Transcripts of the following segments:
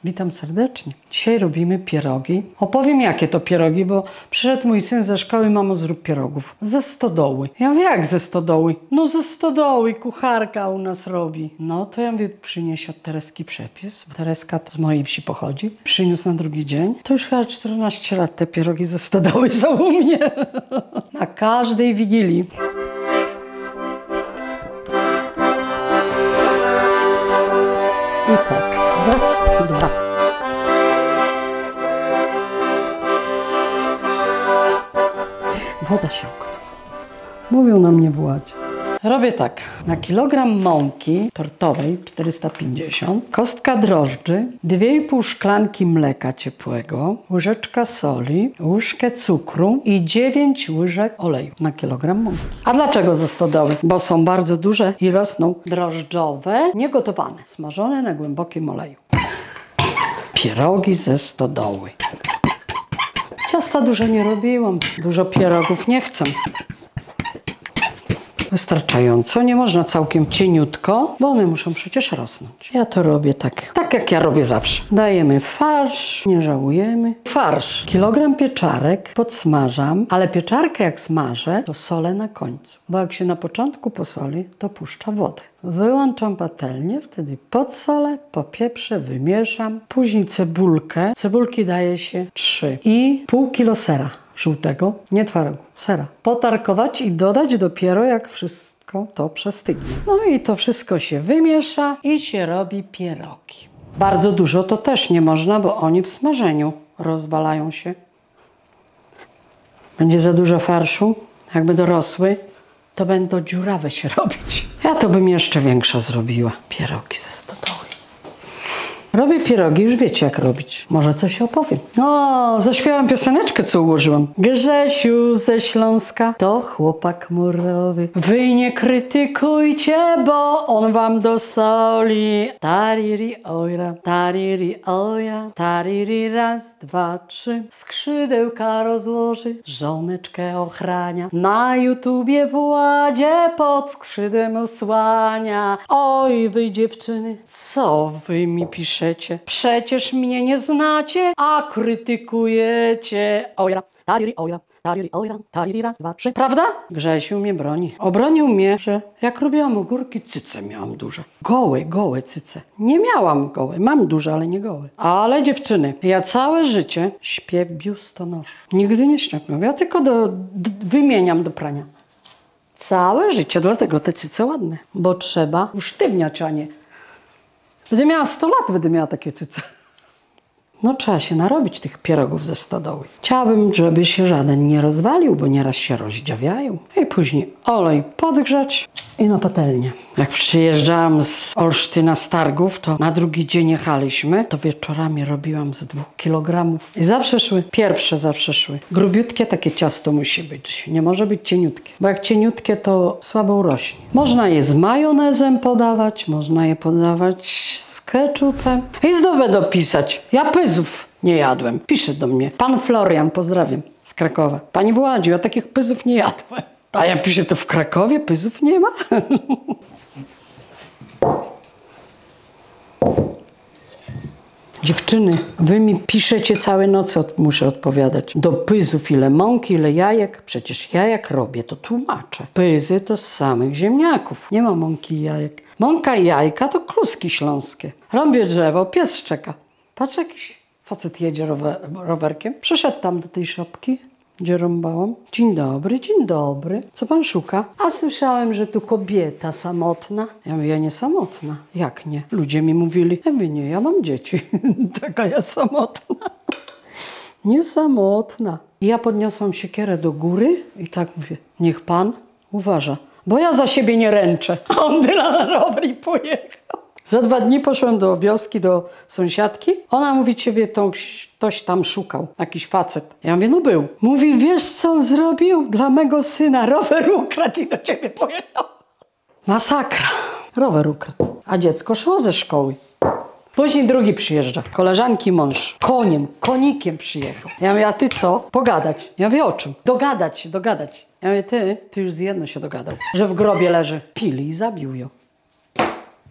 Witam serdecznie. Dzisiaj robimy pierogi. Opowiem jakie to pierogi, bo przyszedł mój syn ze szkoły, mamo zrób pierogów. Ze stodoły. Ja mówię, jak ze stodoły? No ze stodoły, kucharka u nas robi. No to ja mówię, przynieś od Tereski przepis. Tereska to z mojej wsi pochodzi. Przyniósł na drugi dzień. To już chyba 14 lat te pierogi ze stodoły są u mnie. Na każdej Wigilii. I tak, raz, dwa. Woda się ugotowała. Mówią na mnie w Ładzie. Robię tak. Na kilogram mąki tortowej 450, kostka drożdży, 2,5 szklanki mleka ciepłego, łyżeczka soli, łyżkę cukru i 9 łyżek oleju na kilogram mąki. A dlaczego ze stodoły? Bo są bardzo duże i rosną drożdżowe, niegotowane, smażone na głębokim oleju. Pierogi ze stodoły. Ciasta dużo nie robiłam, dużo pierogów nie chcę. Wystarczająco, nie można całkiem cieniutko, bo one muszą przecież rosnąć. Ja to robię tak jak ja robię zawsze. Dajemy farsz, nie żałujemy. Farsz, kilogram pieczarek podsmażam, ale pieczarkę jak smażę, to solę na końcu. Bo jak się na początku posoli, to puszcza wodę. Wyłączam patelnię, wtedy podsolę, popieprzę, wymieszam. Później cebulkę. Cebulki daje się 3 i pół kilo sera. Żółtego, nie twarogu, sera. Potarkować i dodać dopiero jak wszystko to przestygnie. No i to wszystko się wymiesza i się robi pierogi. Bardzo dużo to też nie można, bo oni w smażeniu rozwalają się. Będzie za dużo farszu, jakby dorosły, to będą dziurawe się robić. Ja to bym jeszcze większa zrobiła. Pierogi ze stodoły. Robię pierogi, już wiecie jak robić. Może coś opowiem. O, zaśpiewam pioseneczkę, co ułożyłam. Grzesiu ze Śląska to chłopak murowy. Wy nie krytykujcie, bo on wam dosoli. Tariri ojra, tariri raz, dwa, trzy. Skrzydełka rozłoży, żoneczkę ochrania. Na YouTubie w Ładzie pod skrzydłem osłania. Oj, wy dziewczyny, co wy mi piszecie? Przecież mnie nie znacie, a krytykujecie. Ojra, tariri, raz, dwa, trzy. Prawda? Grzesiu mnie broni. Obronił mnie, że jak robiłam ogórki, cyce miałam duże. Gołe cyce. Nie miałam gołe. Mam duże, ale nie gołe. Ale dziewczyny, ja całe życie śpię w biustonoszu. Nigdy nie śniam. Ja tylko wymieniam do prania. Całe życie, dlatego te cyce ładne. Bo trzeba usztywniać, a nie. Będę miała 100 lat, będę miała takie cyce. No trzeba się narobić tych pierogów ze stodoły. Chciałabym, żeby się żaden nie rozwalił, bo nieraz się rozdziawiają. I później olej podgrzać i na patelnię. Jak przyjeżdżałam z Olsztyna z targów, to na drugi dzień jechaliśmy, to wieczorami robiłam z 2 kilogramów. I zawsze szły, pierwsze zawsze szły. Grubiutkie takie ciasto musi być, nie może być cieniutkie. Bo jak cieniutkie, to słabo urośnie. Można je z majonezem podawać, można je podawać z ketchupem. I znów będę pisać. Ja pyzów nie jadłem. Pisze do mnie pan Florian, pozdrawiam, z Krakowa. Pani Władziu, ja takich pyzów nie jadłem. A ja piszę, to w Krakowie pyzów nie ma? Dziewczyny, wy mi piszecie całe noce, muszę odpowiadać. Do pyzów ile mąki, ile jajek. Przecież ja jak robię, to tłumaczę. Pyzy to z samych ziemniaków. Nie ma mąki i jajek. Mąka i jajka to kluski śląskie. Rąbię drzewo, pies szczeka. Patrz, jakiś facet jedzie rowerkiem. Przyszedł tam do tej szopki, gdzie rąbałam. Dzień dobry, dzień dobry. Co pan szuka? A słyszałem, że tu kobieta samotna. Ja mówię, ja nie samotna. Jak nie? Ludzie mi mówili, ja mówię, nie, ja mam dzieci. Taka ja samotna. Nie samotna. I ja podniosłam siekierę do góry i tak mówię, niech pan uważa, bo ja za siebie nie ręczę. A on była na rower i pojechał. Za 2 dni poszłam do wioski, do sąsiadki. Ona mówi, ciebie ktoś tam szukał, jakiś facet. Ja mówię, no był. Mówi, wiesz co on zrobił? Dla mego syna rower ukradł i do ciebie pojechał. Masakra. Rower ukradł. A dziecko szło ze szkoły. Później drugi przyjeżdża. Koleżanki mąż. Konikiem przyjechał. Ja mówię, a ty co? Pogadać. Ja mówię, o czym? Dogadać się. Ja mówię, ty już z jedno się dogadał. Że w grobie leży. Pili i zabił ją.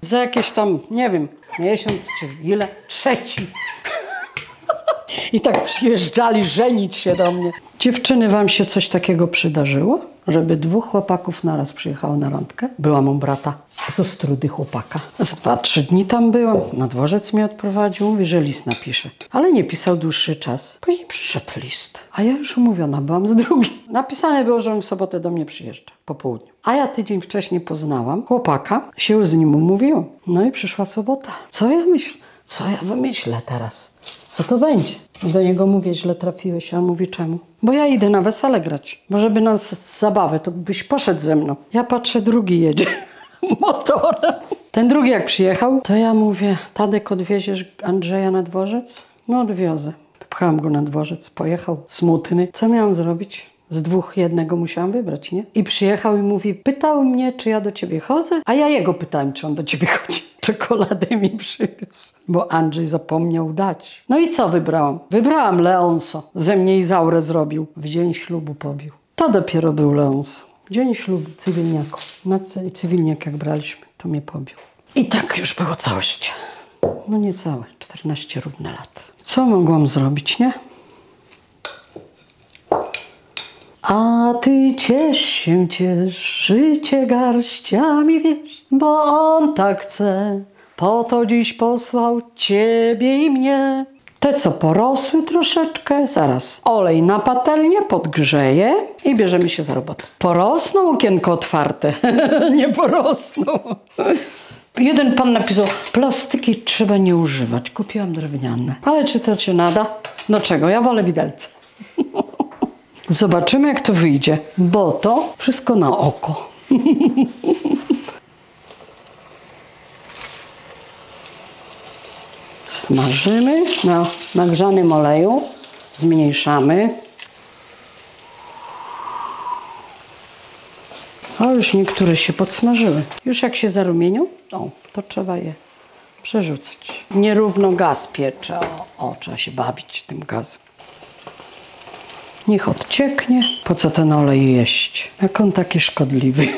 Za jakieś tam, nie wiem, miesiąc czy ile, trzeci. I tak przyjeżdżali żenić się do mnie. Dziewczyny, wam się coś takiego przydarzyło? Żeby 2 chłopaków naraz przyjechało na randkę? Byłam u brata z Ostródy chłopaka. Z 2-3 dni tam byłam. Na dworzec mnie odprowadził. Mówi, że list napisze. Ale nie pisał dłuższy czas. Później przyszedł list. A ja już umówiona byłam z drugim. Napisane było, że on w sobotę do mnie przyjeżdża. Po południu. A ja tydzień wcześniej poznałam chłopaka. Się z nim umówiłam. No i przyszła sobota. Co ja myślę? Co ja wymyślę teraz? Co to będzie? Do niego mówię, źle trafiłeś, a on mówi, czemu? Bo ja idę na wesele grać. Bo żeby nas zabawę, to byś poszedł ze mną. Ja patrzę, drugi jedzie motorem. Ten drugi jak przyjechał, to ja mówię, Tadek, odwieziesz Andrzeja na dworzec? No odwiozę. Pchałam go na dworzec, pojechał smutny. Co miałam zrobić? Z 2 jednego musiałam wybrać, nie? I przyjechał i mówi, pytał mnie, czy ja do ciebie chodzę, a ja jego pytałem, czy on do ciebie chodzi. Czekoladę mi przywiózł, bo Andrzej zapomniał dać. No i co wybrałam? Wybrałam Leonso. Ze mnie Izaurę zrobił. W dzień ślubu pobił. To dopiero był Leonso. Dzień ślubu cywilniaku. Na cywilniak jak braliśmy, to mnie pobił. I tak już było całe życie. No nie całe, 14 równe lat. Co mogłam zrobić, nie? A ty ciesz się, ciesz, życie garściami wiesz, bo on tak chce, po to dziś posłał ciebie i mnie. Te, co porosły troszeczkę, zaraz olej na patelnię, podgrzeje i bierzemy się za robotę. Porosną, okienko otwarte, nie porosną. Jeden pan napisał, plastyki trzeba nie używać, kupiłam drewniane. Ale czy to się nada? No czego, ja wolę widelce. Zobaczymy, jak to wyjdzie, bo to wszystko na oko. Smażymy na nagrzanym oleju, zmniejszamy. A już niektóre się podsmażyły. Już jak się zarumienią, to trzeba je przerzucać. Nierówno gaz piecze, trzeba się bawić tym gazem. Niech odcieknie. Po co ten olej jeść? Jak on taki szkodliwy.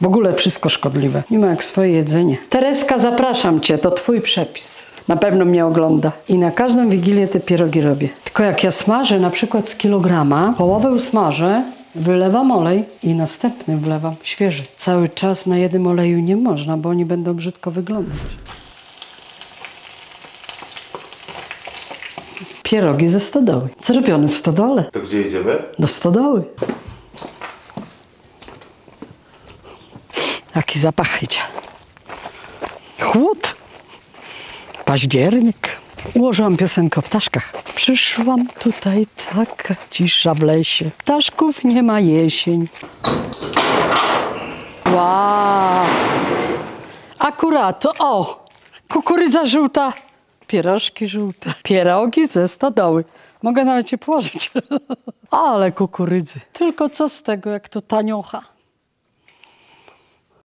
W ogóle wszystko szkodliwe. Nie ma jak swoje jedzenie. Tereska, zapraszam cię, to twój przepis. Na pewno mnie ogląda. I na każdą wigilię te pierogi robię. Tylko jak ja smażę na przykład z kilograma, połowę usmażę, wylewam olej i następny wlewam świeży. Cały czas na jednym oleju nie można, bo oni będą brzydko wyglądać. Pierogi ze stodoły. Zrobione w stodole. To gdzie jedziemy? Do stodoły. Jaki zapach idzie. Chłód. Październik. Ułożyłam piosenkę o ptaszkach. Przyszłam tutaj, taka cisza w lesie. Ptaszków nie ma jesień. Wow. Akurat, kukurydza żółta. Pierożki żółte. Pierogi ze stodoły. Mogę nawet je położyć. Ale kukurydzy. Tylko co z tego, jak to taniocha.